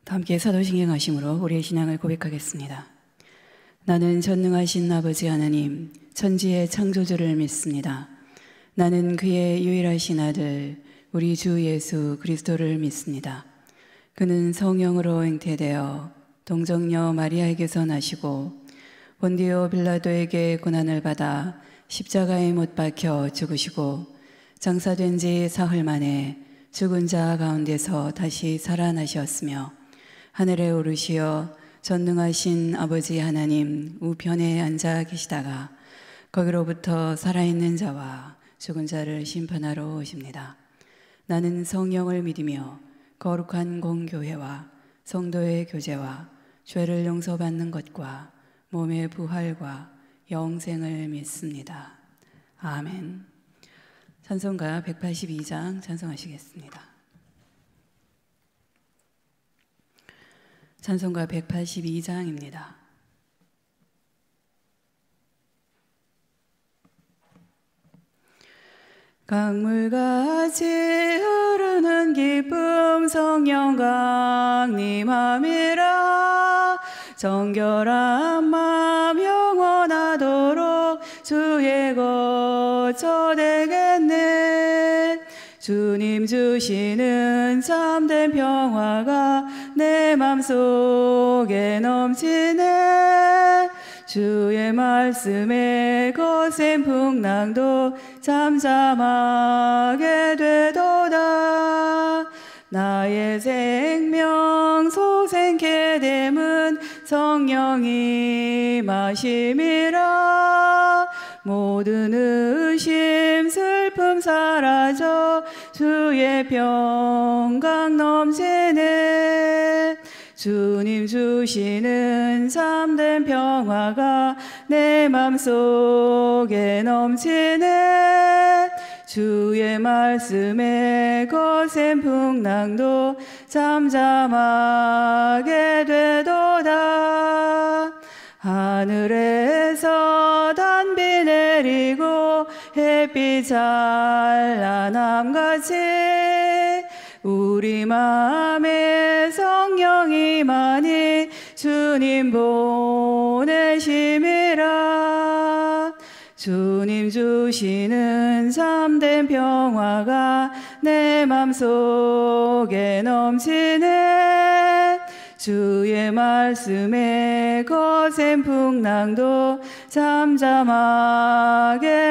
다 함께 사도신경하심으로 우리의 신앙을 고백하겠습니다. 나는 전능하신 아버지 하나님, 천지의 창조주를 믿습니다. 나는 그의 유일하신 아들, 우리 주 예수 그리스도를 믿습니다. 그는 성령으로 잉태되어 동정녀 마리아에게서 나시고 본디오 빌라도에게 고난을 받아 십자가에 못 박혀 죽으시고 장사된 지 사흘 만에 죽은 자 가운데서 다시 살아나셨으며 하늘에 오르시어 전능하신 아버지 하나님 우편에 앉아 계시다가 거기로부터 살아있는 자와 죽은 자를 심판하러 오십니다. 나는 성령을 믿으며 거룩한 공교회와 성도의 교제와 죄를 용서받는 것과 몸의 부활과 영생을 믿습니다. 아멘. 찬송가 182장 찬송하시겠습니다. 찬송가 182장입니다. 강물같이 흐르는 기쁨 성령 강림함이라 정결한 맘 영원하도록 주의 거처 되겠네. 주님 주시는 참된 평화가 내 맘속에 넘치네. 주의 말씀에 거센 풍랑도 잠잠하게 되도다. 나의 생명 소생케 됨은 성령이 마심이라. 모든 의심 슬픔 사라져 주의 평강 넘치네. 주님 주시는 참된 평화가 내 맘속에 넘치네. 주의 말씀에 거센 풍랑도 잠잠하게 되도다. 하늘에서 단비 내리고 햇빛 찬란함같이 우리 맘에 성령이 많이 주님 보내심이라. 주님 주시는 참된 평화가 내 맘속에 넘치네. 주의 말씀에 거센 풍랑도 잠잠하게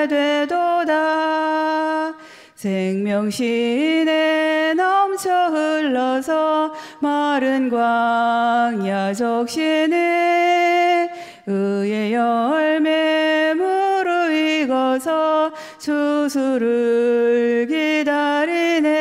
되도다. 생명신에 넘쳐 흘러서 마른 광야 적시네. 의의 열매 무르익어서 추수를 기다리네.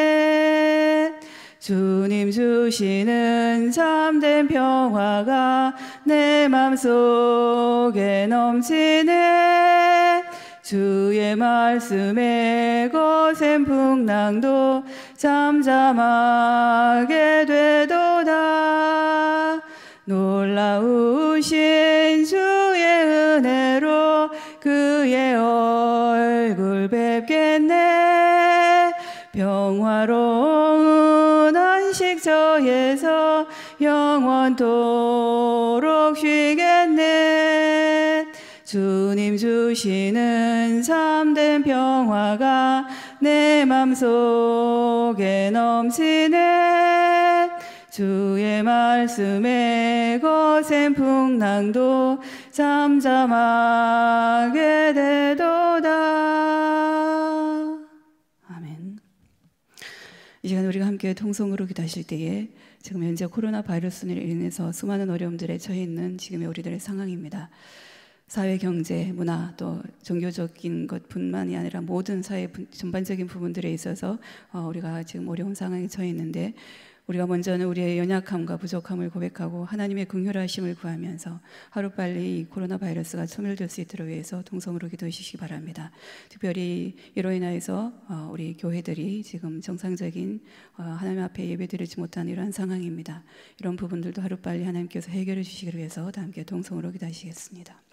주님 주시는 참된 평화가 내 맘속에 넘치네. 주의 말씀에 거센 풍랑도 잠잠하게 되도다. 놀라우신 주의 은혜로 그의 얼굴 뵙겠네. 평화로운 안식처에서 영원토록 쉬겠네. 주님 주시는 참된 평화가 내 맘속에 넘치네. 주의 말씀에 거센 풍랑도 잠잠하게 되도다. 아멘. 이 시간 우리가 함께 통성으로 기도하실 때에 지금 현재 코로나 바이러스로 인해서 수많은 어려움들에 처해 있는 지금의 우리들의 상황입니다. 사회, 경제, 문화, 또 종교적인 것뿐만이 아니라 모든 사회 전반적인 부분들에 있어서 우리가 지금 어려운 상황에 처해 있는데, 우리가 먼저는 우리의 연약함과 부족함을 고백하고 하나님의 긍휼하심을 구하면서 하루빨리 이 코로나 바이러스가 소멸될 수 있도록 위해서 통성으로 기도해 주시기 바랍니다. 특별히 이로 인하여서 우리 교회들이 지금 정상적인 하나님 앞에 예배드리지 못한 이러한 상황입니다. 이런 부분들도 하루빨리 하나님께서 해결해 주시기 위해서 다 함께 통성으로 기도하시겠습니다.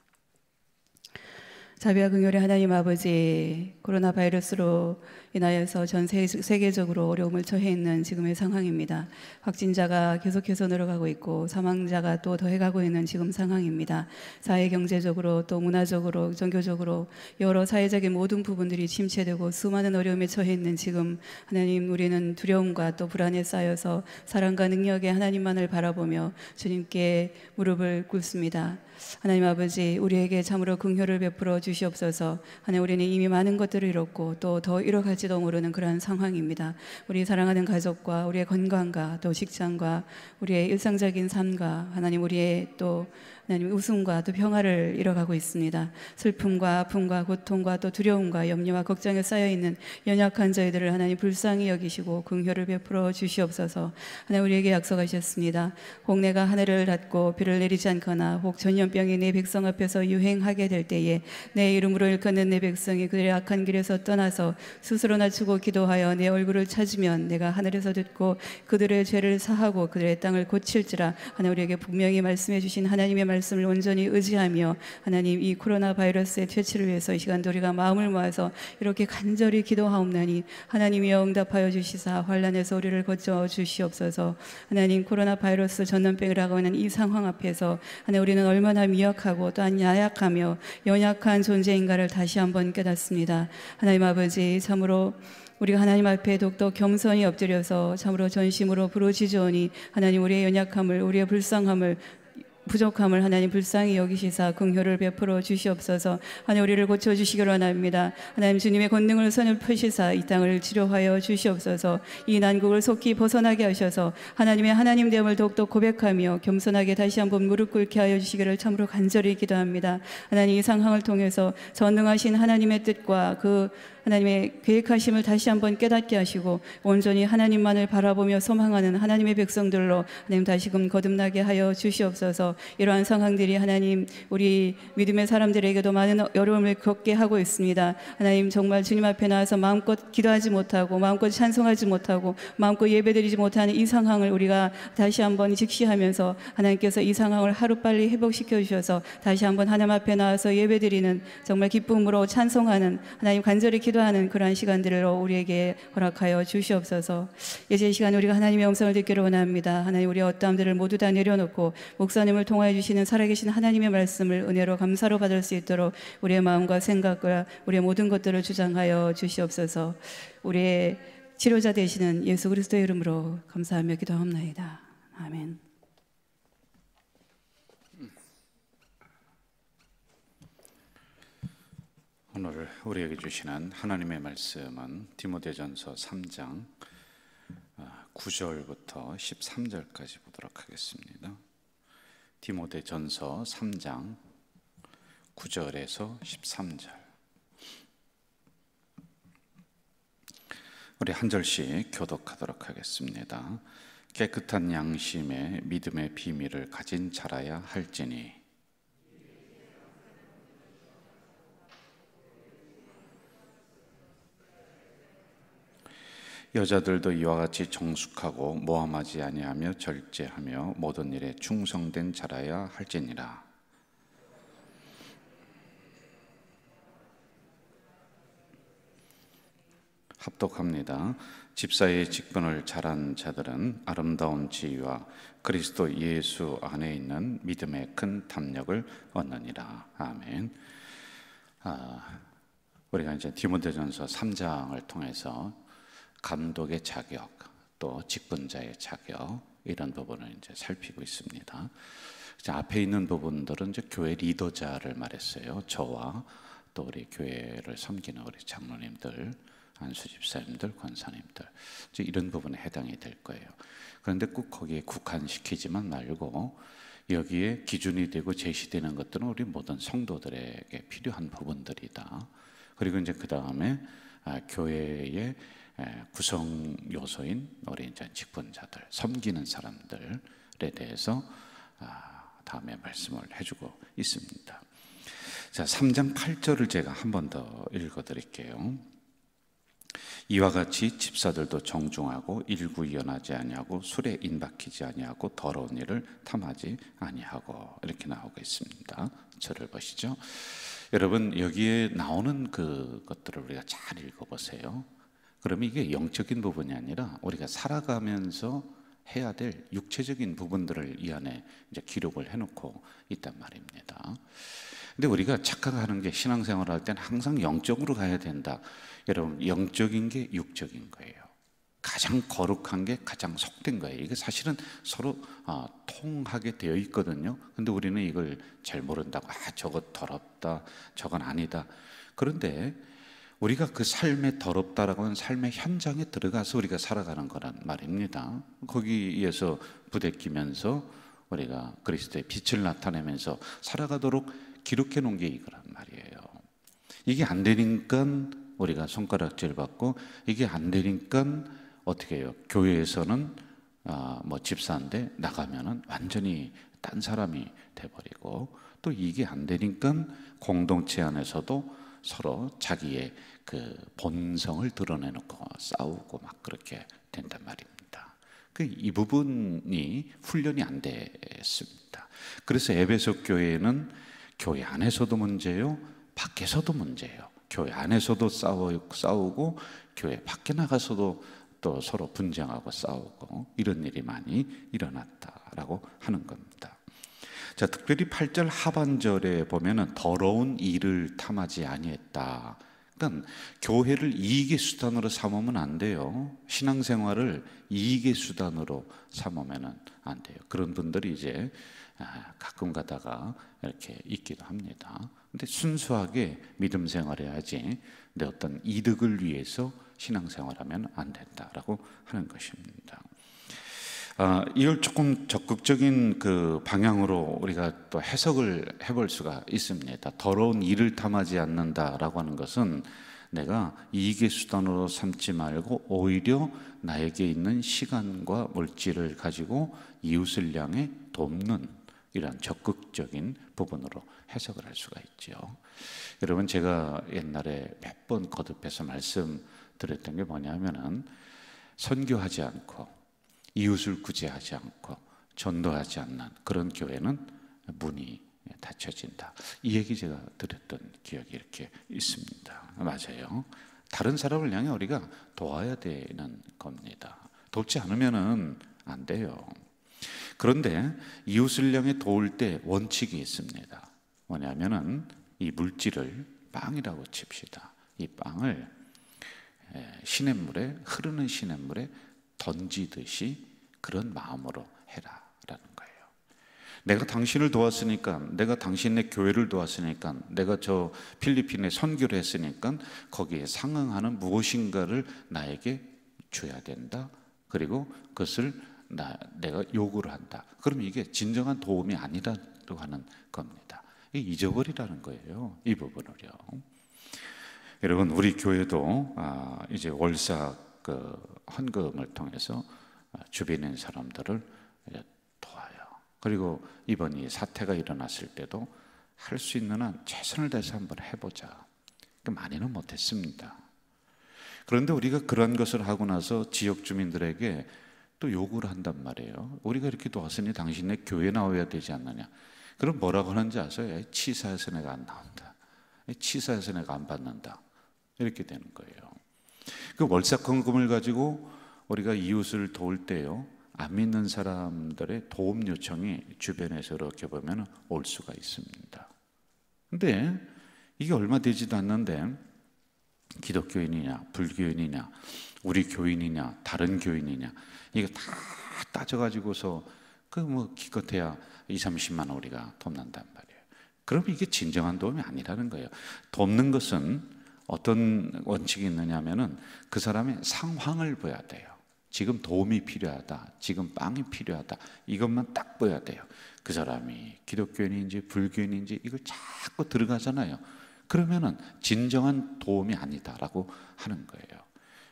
자비와 긍휼의 하나님 아버지, 코로나 바이러스로 인하여서 전 세계적으로 어려움을 처해 있는 지금의 상황입니다. 확진자가 계속해서 늘어가고 있고 사망자가 또 더해가고 있는 지금 상황입니다. 사회 경제적으로 또 문화적으로 종교적으로 여러 사회적인 모든 부분들이 침체되고 수많은 어려움에 처해 있는 지금 하나님, 우리는 두려움과 또 불안에 쌓여서 사랑과 능력의 하나님만을 바라보며 주님께 무릎을 꿇습니다. 하나님 아버지, 우리에게 참으로 긍휼을 베풀어 주시옵소서. 하나님, 우리는 이미 많은 것들을 잃었고 또 더 잃어갈지도 모르는 그러한 상황입니다. 우리 사랑하는 가족과 우리의 건강과 또 직장과 우리의 일상적인 삶과 하나님, 우리의 또 하나님 웃음과 또 평화를 잃어가고 있습니다. 슬픔과 아픔과 고통과 또 두려움과 염려와 걱정에 쌓여있는 연약한 저희들을 하나님 불쌍히 여기시고 긍휼을 베풀어 주시옵소서. 하나님, 우리에게 약속하셨습니다. 혹 내가 하늘을 닫고 비를 내리지 않거나 혹 전염병이 내 백성 앞에서 유행하게 될 때에 내 이름으로 일컫는 내 백성이 그들의 악한 길에서 떠나서 스스로 낮추고 기도하여 내 얼굴을 찾으면 내가 하늘에서 듣고 그들의 죄를 사하고 그들의 땅을 고칠지라. 하나님, 우리에게 분명히 말씀해 주신 하나님의 말씀을 온전히 의지하며 하나님, 이 코로나 바이러스의 퇴치를 위해서 이 시간도 우리가 마음을 모아서 이렇게 간절히 기도하옵나니 하나님이여 응답하여 주시사 환난에서 우리를 거쳐 주시옵소서. 하나님, 코로나 바이러스 전염병이라고 하는 이 상황 앞에서 하나님, 우리는 얼마나 미약하고 또한 야약하며 연약한 존재인가를 다시 한번 깨닫습니다. 하나님 아버지, 참으로 우리가 하나님 앞에 더욱더 겸손히 엎드려서 참으로 전심으로 부르짖으오니 하나님, 우리의 연약함을, 우리의 불쌍함을, 부족함을 하나님 불쌍히 여기시사 긍휼을 베풀어 주시옵소서. 하나님, 우리를 고쳐주시기를 원합니다. 하나님, 주님의 권능을 손을 펴시사 이 땅을 치료하여 주시옵소서. 이 난국을 속히 벗어나게 하셔서 하나님의 하나님됨을 더욱더 고백하며 겸손하게 다시 한번 무릎 꿇게 하여 주시기를 참으로 간절히 기도합니다. 하나님, 이 상황을 통해서 전능하신 하나님의 뜻과 그 하나님의 계획하심을 다시 한번 깨닫게 하시고 온전히 하나님만을 바라보며 소망하는 하나님의 백성들로 하나님 다시금 거듭나게 하여 주시옵소서. 이러한 상황들이 하나님, 우리 믿음의 사람들에게도 많은 어려움을 겪게 하고 있습니다. 하나님, 정말 주님 앞에 나와서 마음껏 기도하지 못하고 마음껏 찬송하지 못하고 마음껏 예배드리지 못하는 이 상황을 우리가 다시 한번 직시하면서 하나님께서 이 상황을 하루빨리 회복시켜 주셔서 다시 한번 하나님 앞에 나와서 예배드리는, 정말 기쁨으로 찬송하는, 하나님 간절히 기도하는 그러한 시간들을 우리에게 허락하여 주시옵소서. 이제 이 시간 우리가 하나님의 음성을 듣기를 원합니다. 하나님, 우리의 어떠함들을 모두 다 내려놓고 목사님을 통하여 주시는 살아계신 하나님의 말씀을 은혜로 감사로 받을 수 있도록 우리의 마음과 생각과 우리의 모든 것들을 주장하여 주시옵소서. 우리의 치료자 되시는 예수 그리스도의 이름으로 감사하며 기도합나이다. 아멘. 오늘 우리에게 주시는 하나님의 말씀은 디모데전서 3장 9절부터 13절까지 보도록 하겠습니다. 디모데전서 3장 9절에서 13절. 우리 한 절씩 교독하도록 하겠습니다. 깨끗한 양심에 믿음의 비밀을 가진 자라야 할지니 여자들도 이와 같이 정숙하고 모함하지 아니하며 절제하며 모든 일에 충성된 자라야 할지니라. 합독합니다. 집사의 직분을 잘한 자들은 아름다운 지위와 그리스도 예수 안에 있는 믿음의 큰 담력을 얻느니라. 아멘. 우리가 이제 디모데전서 3장을 통해서 감독의 자격, 또 직분자의 자격, 이런 부분을 이제 살피고 있습니다. 앞에 있는 부분들은 이제 교회 리더자를 말했어요. 저와 또 우리 교회를 섬기는 우리 장로님들, 안수 집사님들, 권사님들, 이제 이런 부분에 해당이 될 거예요. 그런데 꼭 거기에 국한시키지만 말고 여기에 기준이 되고 제시되는 것들은 우리 모든 성도들에게 필요한 부분들이다. 그리고 이제 그 다음에 교회의 구성 요소인 우리 이제 직분자들, 섬기는 사람들에 대해서 다음에 말씀을 해주고 있습니다. 자, 3장 8절을 제가 한 번 더 읽어드릴게요. 이와 같이 집사들도 정중하고 일구이연하지 아니하고 술에 인박히지 아니하고 더러운 일을 탐하지 아니하고, 이렇게 나오고 있습니다. 절을 보시죠. 여러분 여기에 나오는 그것들을 우리가 잘 읽어보세요. 그러면 이게 영적인 부분이 아니라 우리가 살아가면서 해야 될 육체적인 부분들을 이 안에 이제 기록을 해놓고 있단 말입니다. 근데 우리가 착각하는 게 신앙생활을 할 때는 항상 영적으로 가야 된다. 여러분 영적인 게 육적인 거예요. 가장 거룩한 게 가장 속된 거예요. 이게 사실은 서로 통하게 되어 있거든요. 근데 우리는 이걸 잘 모른다고 저거 더럽다, 저건 아니다. 그런데 우리가 그 삶에 더럽다라고 하는 삶의 현장에 들어가서 우리가 살아가는 거란 말입니다. 거기에서 부대끼면서 우리가 그리스도의 빛을 나타내면서 살아가도록 기록해 놓은 게 이거란 말이에요. 이게 안 되니까 우리가 손가락질 받고, 이게 안 되니까 어떻게 해요? 교회에서는 뭐 집사인데 나가면은 완전히 딴 사람이 돼버리고, 또 이게 안 되니까 공동체 안에서도 서로 자기의 그 본성을 드러내놓고 싸우고 막 그렇게 된단 말입니다. 이 부분이 훈련이 안 됐습니다. 그래서 에베소 교회는 교회 안에서도 문제예요, 밖에서도 문제예요. 교회 안에서도 싸우고 교회 밖에 나가서도 또 서로 분쟁하고 싸우고 이런 일이 많이 일어났다라고 하는 겁니다. 자, 특별히 8절 하반절에 보면은 더러운 일을 탐하지 아니했다. 그러니까 교회를 이익의 수단으로 삼으면 안 돼요. 신앙생활을 이익의 수단으로 삼으면 안 돼요. 그런 분들이 이제 가끔 가다가 이렇게 있기도 합니다. 근데 순수하게 믿음 생활해야지, 내 어떤 이득을 위해서 신앙생활하면 안 된다라고 하는 것입니다. 이걸 조금 적극적인 그 방향으로 우리가 또 해석을 해볼 수가 있습니다. 더러운 일을 탐하지 않는다라고 하는 것은 내가 이익의 수단으로 삼지 말고 오히려 나에게 있는 시간과 물질을 가지고 이웃을 향해 돕는 이런 적극적인 부분으로 해석을 할 수가 있죠. 여러분, 제가 옛날에 몇 번 거듭해서 말씀드렸던 게 뭐냐면은, 선교하지 않고 이웃을 구제하지 않고 전도하지 않는 그런 교회는 문이 닫혀진다. 이 얘기 제가 드렸던 기억이 이렇게 있습니다. 맞아요. 다른 사람을 향해 우리가 도와야 되는 겁니다. 돕지 않으면은 안 돼요. 그런데 이웃을 향해 도울 때 원칙이 있습니다. 뭐냐면은 이 물질을, 빵이라고 칩시다. 이 빵을 시냇물에, 흐르는 시냇물에 던지듯이 그런 마음으로 해라라는 거예요. 내가 당신을 도왔으니까, 내가 당신의 교회를 도왔으니까, 내가 저 필리핀에 선교를 했으니까 거기에 상응하는 무엇인가를 나에게 줘야 된다. 그리고 그것을 내가 요구를 한다. 그럼 이게 진정한 도움이 아니라고 하는 겁니다. 잊어버리라는 거예요, 이 부분을요. 여러분, 우리 교회도 이제 월사 그 헌금을 통해서 주변에 있는 사람들을 도와요. 그리고 이번 이 사태가 일어났을 때도 할 수 있는 한 최선을 다해서 한번 해보자. 많이는 못했습니다. 그런데 우리가 그런 것을 하고 나서 지역 주민들에게 또 요구를 한단 말이에요. 우리가 이렇게 도왔으니 당신네 교회 나와야 되지 않느냐. 그럼 뭐라고 하는지 아세요? 치사해서 내가 안 나온다. 치사해서 내가 안 받는다. 이렇게 되는 거예요. 그 월삭헌금을 가지고 우리가 이웃을 도울 때요, 안 믿는 사람들의 도움 요청이 주변에서 이렇게 보면 올 수가 있습니다. 근데 이게 얼마 되지도 않는데 기독교인이냐 불교인이냐 우리 교인이냐 다른 교인이냐 이거 다 따져가지고서 그 뭐 기껏해야 20-30만 원 우리가 돕는단 말이에요. 그럼 이게 진정한 도움이 아니라는 거예요. 돕는 것은 어떤 원칙이 있느냐면은 그 사람의 상황을 봐야 돼요. 지금 도움이 필요하다, 지금 빵이 필요하다, 이것만 딱 봐야 돼요. 그 사람이 기독교인인지 불교인인지 이걸 자꾸 들어가잖아요. 그러면은 진정한 도움이 아니다라고 하는 거예요.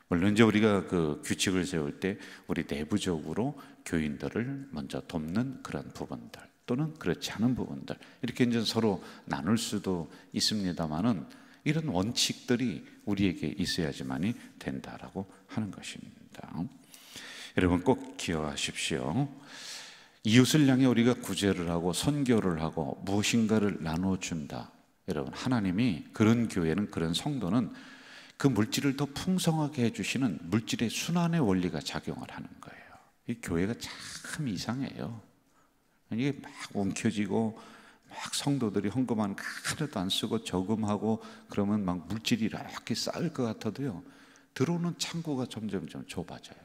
물론 이제 우리가 그 규칙을 세울 때 우리 내부적으로 교인들을 먼저 돕는 그런 부분들, 또는 그렇지 않은 부분들, 이렇게 이제 서로 나눌 수도 있습니다만은 이런 원칙들이 우리에게 있어야지만이 된다라고 하는 것입니다. 여러분 꼭 기억하십시오. 이웃을 향해 우리가 구제를 하고 선교를 하고 무엇인가를 나눠준다. 여러분, 하나님이 그런 교회는, 그런 성도는 그 물질을 더 풍성하게 해주시는 물질의 순환의 원리가 작용을 하는 거예요. 이 교회가 참 이상해요. 이게 막 움켜쥐고 막 성도들이 헌금만 하나도 안 쓰고 저금하고 그러면 막 물질이 이렇게 쌓일 것 같아도요, 들어오는 창고가 점점 좁아져요.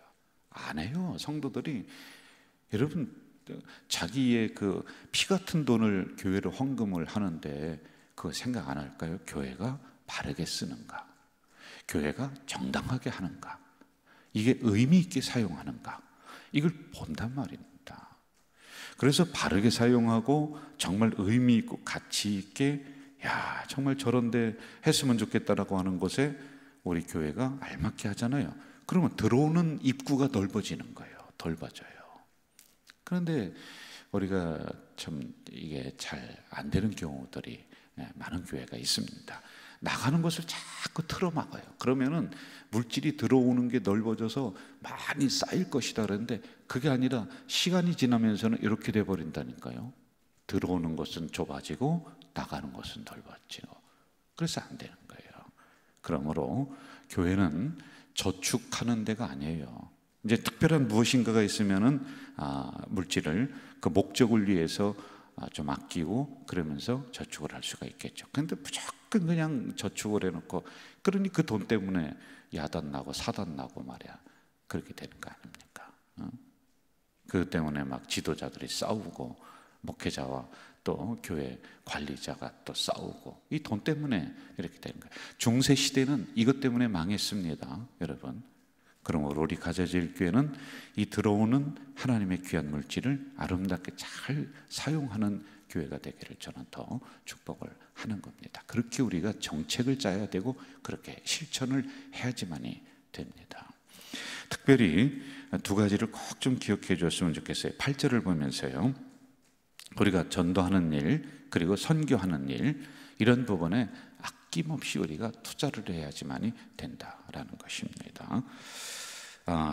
안 해요. 성도들이, 여러분, 자기의 그 피 같은 돈을 교회로 헌금을 하는데 그거 생각 안 할까요? 교회가 바르게 쓰는가? 교회가 정당하게 하는가? 이게 의미 있게 사용하는가? 이걸 본단 말입니다. 그래서 바르게 사용하고 정말 의미 있고 가치 있게, 야, 정말 저런데 했으면 좋겠다라고 하는 곳에 우리 교회가 알맞게 하잖아요. 그러면 들어오는 입구가 넓어지는 거예요. 넓어져요. 그런데 우리가 참 이게 잘 안 되는 경우들이 많은 교회가 있습니다. 나가는 것을 자꾸 틀어막아요. 그러면은 물질이 들어오는 게 넓어져서 많이 쌓일 것이다 그러는데 그게 아니라 시간이 지나면서는 이렇게 돼 버린다니까요. 들어오는 것은 좁아지고 나가는 것은 넓어지고. 그래서 안 되는 거예요. 그러므로 교회는 저축하는 데가 아니에요. 이제 특별한 무엇인가가 있으면은 물질을 그 목적을 위해서 좀 아끼고 그러면서 저축을 할 수가 있겠죠. 그런데 무조건 그냥 저축을 해놓고, 그러니 그 돈 때문에 야단 나고 사단 나고 말이야. 그렇게 되는 거 아닙니까? 그 때문에 막 지도자들이 싸우고 목회자와 또 교회 관리자가 또 싸우고, 이 돈 때문에 이렇게 되는 거예요. 중세 시대는 이것 때문에 망했습니다, 여러분. 그러므로 우리 가져질 교회는 이 들어오는 하나님의 귀한 물질을 아름답게 잘 사용하는 교회가 되기를 저는 더 축복을 하는 겁니다. 그렇게 우리가 정책을 짜야 되고 그렇게 실천을 해야지만이 됩니다. 특별히 두 가지를 꼭 좀 기억해 줬으면 좋겠어요. 8절을 보면서요, 우리가 전도하는 일 그리고 선교하는 일, 이런 부분에 아낌없이 우리가 투자를 해야지만이 된다라는 것입니다.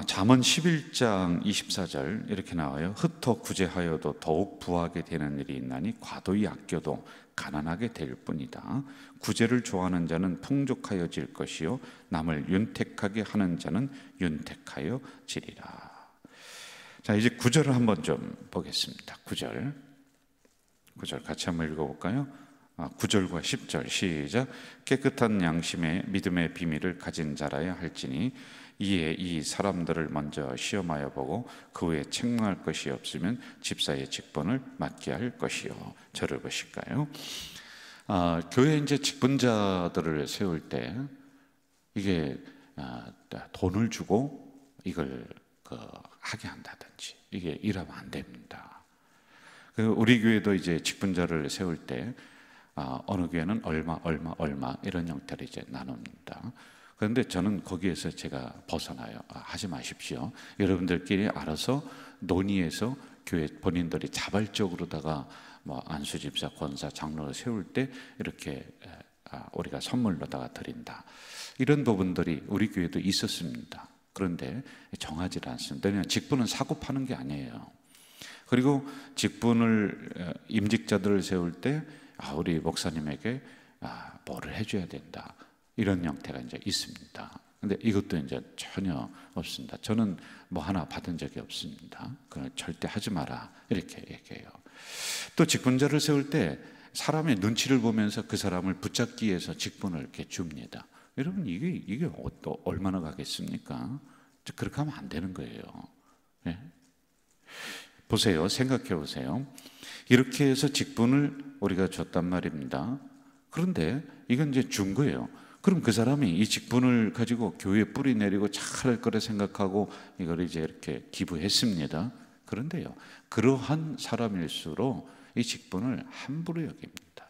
잠언 11장 24절 이렇게 나와요. 흩어 구제하여도 더욱 부하게 되는 일이 있나니 과도히 아껴도 가난하게 될 뿐이다. 구제를 좋아하는 자는 풍족하여질 것이요 남을 윤택하게 하는 자는 윤택하여지리라. 자, 이제 9절을 한번 좀 보겠습니다. 9절 같이 한번 읽어볼까요? 9절과 10절 시작. 깨끗한 양심의 믿음의 비밀을 가진 자라야 할지니 이에 이 사람들을 먼저 시험하여 보고 그 후에 책망할 것이 없으면 집사의 직분을 맡게 할 것이요. 저를 보실까요? 교회 이제 직분자들을 세울 때 이게 돈을 주고 이걸 하게 한다든지 이게 이러면 안 됩니다. 우리 교회도 이제 직분자를 세울 때 어느 교회는 얼마 이런 형태로 이제 나눕니다. 그런데 저는 거기에서 제가 벗어나요. 하지 마십시오. 여러분들끼리 알아서 논의해서 교회 본인들이 자발적으로다가 뭐 안수집사, 권사, 장로를 세울 때 이렇게 우리가 선물로다가 드린다. 이런 부분들이 우리 교회도 있었습니다. 그런데 정하지 않습니다. 그냥 직분은 사고 파는 게 아니에요. 그리고 직분을 임직자들을 세울 때 우리 목사님에게 뭐를 해줘야 된다. 이런 형태가 이제 있습니다. 근데 이것도 이제 전혀 없습니다. 저는 뭐 하나 받은 적이 없습니다. 그걸 절대 하지 마라 이렇게 얘기해요. 또 직분자를 세울 때 사람의 눈치를 보면서 그 사람을 붙잡기 위해서 직분을 이렇게 줍니다. 여러분 이게 얼마나 가겠습니까? 그렇게 하면 안 되는 거예요. 네? 보세요. 생각해 보세요. 이렇게 해서 직분을 우리가 줬단 말입니다. 그런데 이건 이제 준 거예요. 그럼 그 사람이 이 직분을 가지고 교회에 뿌리 내리고 잘할 거라 생각하고 이걸 이제 이렇게 기부했습니다. 그런데요, 그러한 사람일수록 이 직분을 함부로 여깁니다.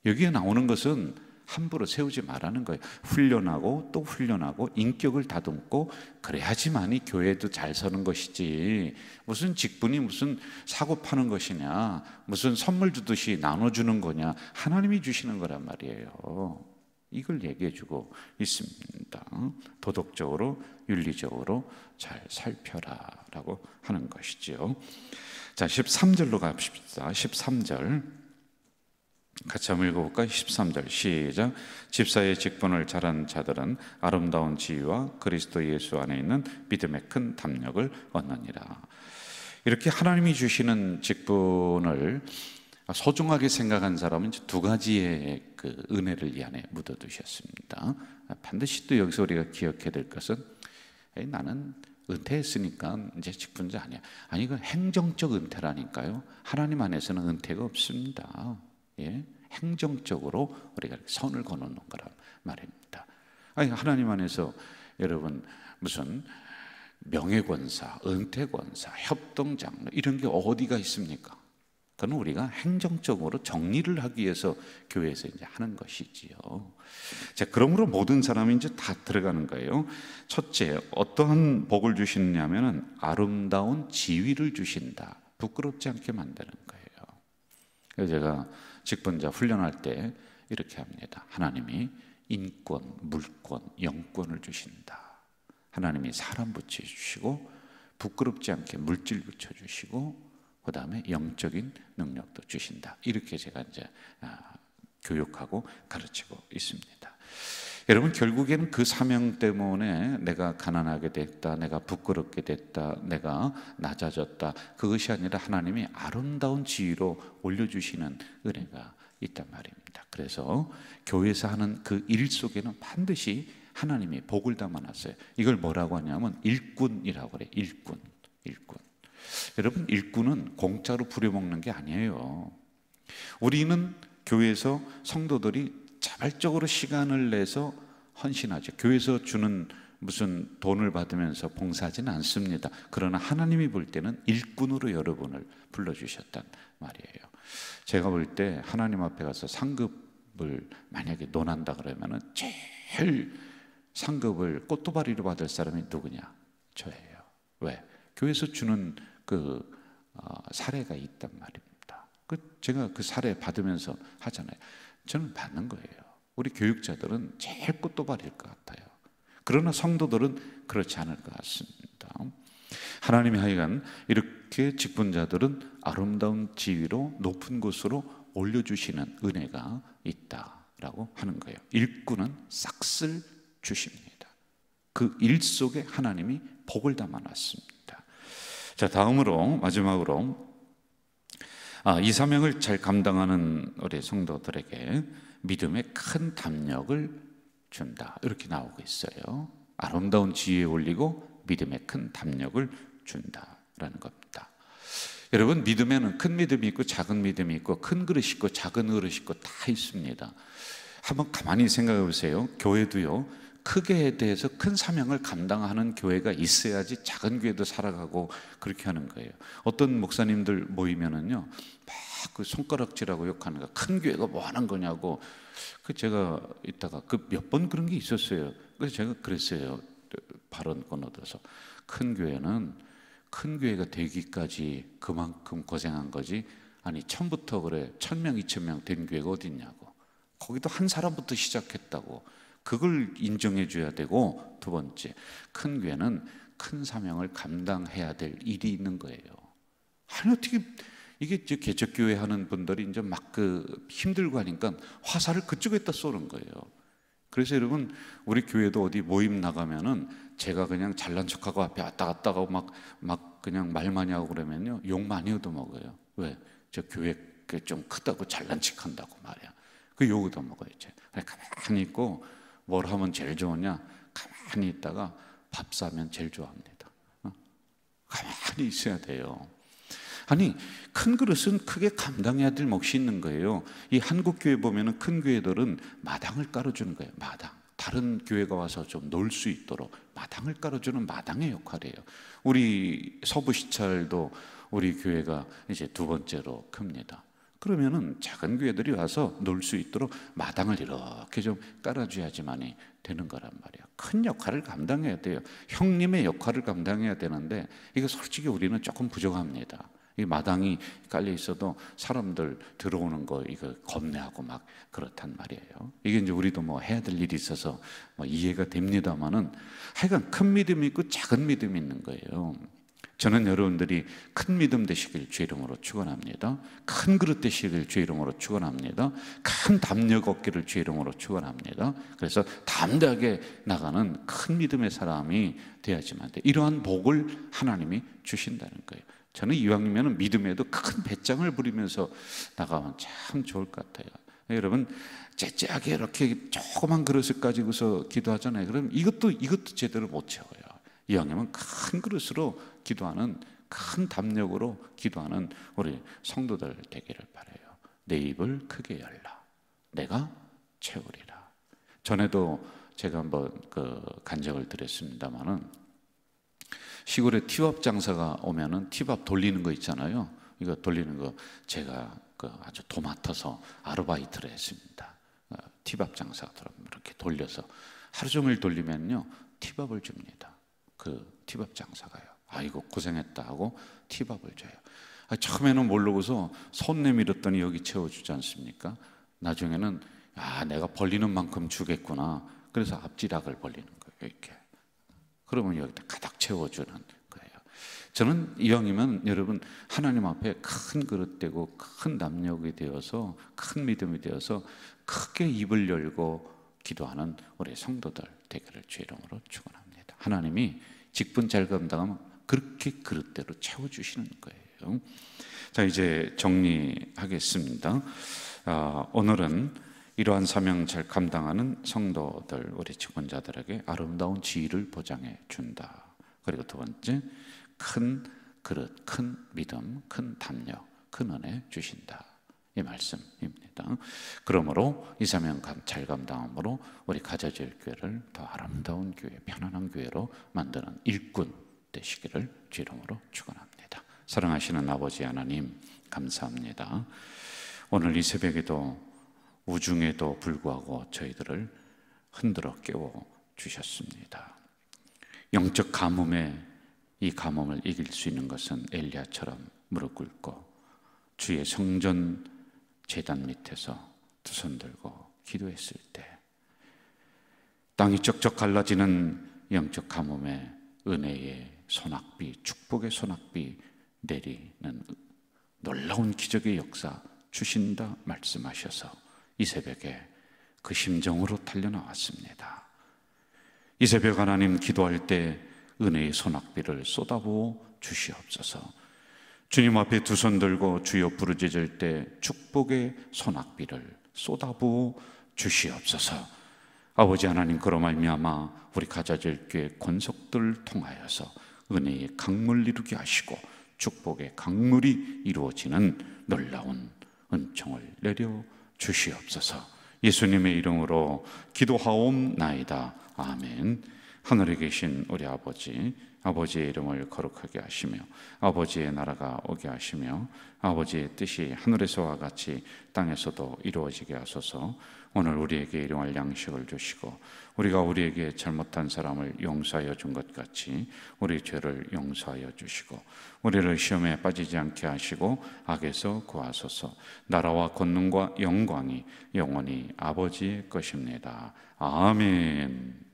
여기에 나오는 것은 함부로 세우지 말라는 거예요. 훈련하고 또 훈련하고 인격을 다듬고 그래야지만이 교회도 잘 서는 것이지, 무슨 직분이 무슨 사고 파는 것이냐, 무슨 선물 주듯이 나눠주는 거냐. 하나님이 주시는 거란 말이에요. 이걸 얘기해주고 있습니다. 도덕적으로 윤리적으로 잘 살펴라 라고 하는 것이죠. 자, 13절로 갑시다. 13절 같이 한번 읽어볼까요? 13절 시작. 집사의 직분을 잘한 자들은 아름다운 지위와 그리스도 예수 안에 있는 믿음의 큰 담력을 얻느니라. 이렇게 하나님이 주시는 직분을 소중하게 생각한 사람은 두 가지의 그 은혜를 이 안에 묻어두셨습니다. 반드시 또 여기서 우리가 기억해야 될 것은 나는 은퇴했으니까 이제 직분자 아니야. 아니, 이건 행정적 은퇴라니까요. 하나님 안에서는 은퇴가 없습니다. 예? 행정적으로 우리가 선을 거놓는 거란 말입니다. 아니, 하나님 안에서 여러분 무슨 명예권사, 은퇴권사, 협동장로 이런 게 어디가 있습니까? 그건 우리가 행정적으로 정리를 하기 위해서 교회에서 이제 하는 것이지요. 자, 그러므로 모든 사람이 이제 다 들어가는 거예요. 첫째, 어떠한 복을 주시느냐면은 아름다운 지위를 주신다. 부끄럽지 않게 만드는 거예요. 그래서 제가 직분자 훈련할 때 이렇게 합니다. 하나님이 인권, 물권, 영권을 주신다. 하나님이 사람 붙여주시고 부끄럽지 않게 물질 붙여주시고 그 다음에 영적인 능력도 주신다. 이렇게 제가 이제 교육하고 가르치고 있습니다. 여러분, 결국에는 그 사명 때문에 내가 가난하게 됐다, 내가 부끄럽게 됐다, 내가 낮아졌다, 그것이 아니라 하나님이 아름다운 지위로 올려주시는 은혜가 있단 말입니다. 그래서 교회에서 하는 그 일 속에는 반드시 하나님이 복을 담아놨어요. 이걸 뭐라고 하냐면 일꾼이라고 그래요. 일꾼. 여러분, 일꾼은 공짜로 부려먹는 게 아니에요. 우리는 교회에서 성도들이 자발적으로 시간을 내서 헌신하죠. 교회에서 주는 무슨 돈을 받으면서 봉사하지는 않습니다. 그러나 하나님이 볼 때는 일꾼으로 여러분을 불러주셨단 말이에요. 제가 볼 때 하나님 앞에 가서 상급을 만약에 논한다 그러면은 제일 상급을 꽃도바리로 받을 사람이 누구냐? 저예요. 왜? 교회에서 주는 그 사례가 있단 말입니다. 제가 그 사례 받으면서 하잖아요. 저는 받는 거예요. 우리 교육자들은 제일 꽃도발일 것 같아요. 그러나 성도들은 그렇지 않을 것 같습니다. 하나님이 하여간 이렇게 직분자들은 아름다운 지위로 높은 곳으로 올려주시는 은혜가 있다라고 하는 거예요. 일꾼은 싹쓸 주십니다. 그 일 속에 하나님이 복을 담아놨습니다. 자, 다음으로 마지막으로 이 사명을 잘 감당하는 우리 성도들에게 믿음의 큰 담력을 준다. 이렇게 나오고 있어요. 아름다운 지위에 올리고 믿음의 큰 담력을 준다라는 겁니다. 여러분, 믿음에는 큰 믿음이 있고 작은 믿음이 있고 큰 그릇이 있고 작은 그릇이 있고 다 있습니다. 한번 가만히 생각해 보세요. 교회도요, 크게에 대해서 큰 사명을 감당하는 교회가 있어야지 작은 교회도 살아가고 그렇게 하는 거예요. 어떤 목사님들 모이면은요, 막 그 손가락질하고 욕하는 거, 큰 교회가 뭐 하는 거냐고. 제가 이따가 몇 번 그런 게 있었어요. 그래서 제가 그랬어요. 발언권 얻어서. 큰 교회는 큰 교회가 되기까지 그만큼 고생한 거지. 아니, 처음부터 그래 1000명, 2000명 된 교회가 어디 있냐고. 거기도 한 사람부터 시작했다고. 그걸 인정해 줘야 되고, 두 번째, 큰 교회는 큰 사명을 감당해야 될 일이 있는 거예요. 아니, 어떻게 이게 이제 개척교회 하는 분들이 이제 막 힘들고 하니까 화살을 그쪽에다 쏘는 거예요. 그래서 여러분, 우리 교회도 어디 모임 나가면은 제가 그냥 잘난 척하고 앞에 왔다 갔다 하고 막 그냥 말 많이 하고 그러면요, 욕 많이 얻어먹어요. 왜? 저 교회 좀 크다고 잘난 척 한다고 말이야. 그 욕 얻어먹어요. 가만히 있고 뭘 하면 제일 좋으냐? 가만히 있다가 밥 사면 제일 좋아합니다. 가만히 있어야 돼요. 아니, 큰 그릇은 크게 감당해야 될 몫이 있는 거예요. 이 한국 교회 보면은 큰 교회들은 마당을 깔아주는 거예요. 마당. 다른 교회가 와서 좀 놀 수 있도록 마당을 깔아주는 마당의 역할이에요. 우리 서부시찰도 우리 교회가 이제 두 번째로 큽니다. 그러면은 작은 교회들이 와서 놀 수 있도록 마당을 이렇게 좀 깔아줘야지만이 되는 거란 말이에요. 큰 역할을 감당해야 돼요. 형님의 역할을 감당해야 되는데 이거 솔직히 우리는 조금 부족합니다. 이 마당이 깔려 있어도 사람들 들어오는 거 이거 겁내하고 막 그렇단 말이에요. 이게 이제 우리도 뭐 해야 될 일이 있어서 뭐 이해가 됩니다만은 하여간 큰 믿음이 있고 작은 믿음이 있는 거예요. 저는 여러분들이 큰 믿음 되시길 주의 이름으로 축원합니다. 큰 그릇 되시길 주의 이름으로 축원합니다. 큰 담력 얻기를 주의 이름으로 축원합니다. 그래서 담대하게 나가는 큰 믿음의 사람이 되어야지만 돼. 이러한 복을 하나님이 주신다는 거예요. 저는 이왕이면 믿음에도 큰 배짱을 부리면서 나가면 참 좋을 것 같아요. 여러분, 째째하게 이렇게 조그만 그릇을 가지고서 기도하잖아요. 그럼 이것도 제대로 못 채워요. 이왕이면 큰 그릇으로 기도하는, 큰 담력으로 기도하는 우리 성도들 되기를 바라요. 내 입을 크게 열라. 내가 채우리라. 전에도 제가 한번 간증을 드렸습니다만은, 시골에 티밥 장사가 오면은 티밥 돌리는 거 있잖아요. 이거 돌리는 거 제가 아주 도맡아서 아르바이트를 했습니다. 티밥 장사처럼 이렇게 돌려서 하루 종일 돌리면요, 티밥을 줍니다. 그 티밥 장사가요. 아이고 고생했다 하고 티밥을 줘요. 처음에는 모르고서 손 내밀었더니 여기 채워주지 않습니까? 나중에는 내가 벌리는 만큼 주겠구나. 그래서 앞지락을 벌리는 거예요. 이렇게. 그러면 여기다 가득 채워주는 거예요. 저는 이왕이면 여러분, 하나님 앞에 큰 그릇 되고 큰 담력이 되어서, 큰 믿음이 되어서 크게 입을 열고 기도하는 우리 성도들 되기를 주의 이름으로 축원합니다. 하나님이 직분 잘 감당하면 그렇게 그릇대로 채워주시는 거예요. 자, 이제 정리하겠습니다. 오늘은 이러한 사명 잘 감당하는 성도들, 우리 직분자들에게 아름다운 지위를 보장해 준다. 그리고 두 번째, 큰 그릇, 큰 믿음, 큰 담력, 큰 은혜 주신다. 이 말씀입니다. 그러므로 이 사명 잘 감당함으로 우리 가져질 교회를 더 아름다운 교회, 편안한 교회로 만드는 일꾼 되시기를 주 이름으로 축원합니다. 사랑하시는 아버지 하나님, 감사합니다. 오늘 이 새벽에도 우중에도 불구하고 저희들을 흔들어 깨워 주셨습니다. 영적 가뭄에 이 가뭄을 이길 수 있는 것은 엘리야처럼 무릎 꿇고 주의 성전 제단 밑에서 두 손 들고 기도했을 때, 땅이 쩍쩍 갈라지는 영적 가뭄에 은혜의 소낙비, 축복의 소낙비 내리는 놀라운 기적의 역사 주신다 말씀하셔서 이 새벽에 그 심정으로 달려나왔습니다. 이 새벽 하나님, 기도할 때 은혜의 소낙비를 쏟아부어 주시옵소서. 주님 앞에 두 손 들고 주여 부르짖을 때 축복의 소낙비를 쏟아부어 주시옵소서. 아버지 하나님, 그로 말미암아 우리 가져질 교회 권속들을 통하여서 은혜의 강물 이루게 하시고 축복의 강물이 이루어지는 놀라운 은총을 내려 주시옵소서. 예수님의 이름으로 기도하옵나이다. 아멘. 하늘에 계신 우리 아버지, 아버지의 이름을 거룩하게 하시며 아버지의 나라가 오게 하시며 아버지의 뜻이 하늘에서와 같이 땅에서도 이루어지게 하소서. 오늘 우리에게 일용할 양식을 주시고 우리가 우리에게 잘못한 사람을 용서하여 준 것 같이 우리 죄를 용서하여 주시고 우리를 시험에 빠지지 않게 하시고 악에서 구하소서. 나라와 권능과 영광이 영원히 아버지의 것입니다. 아멘.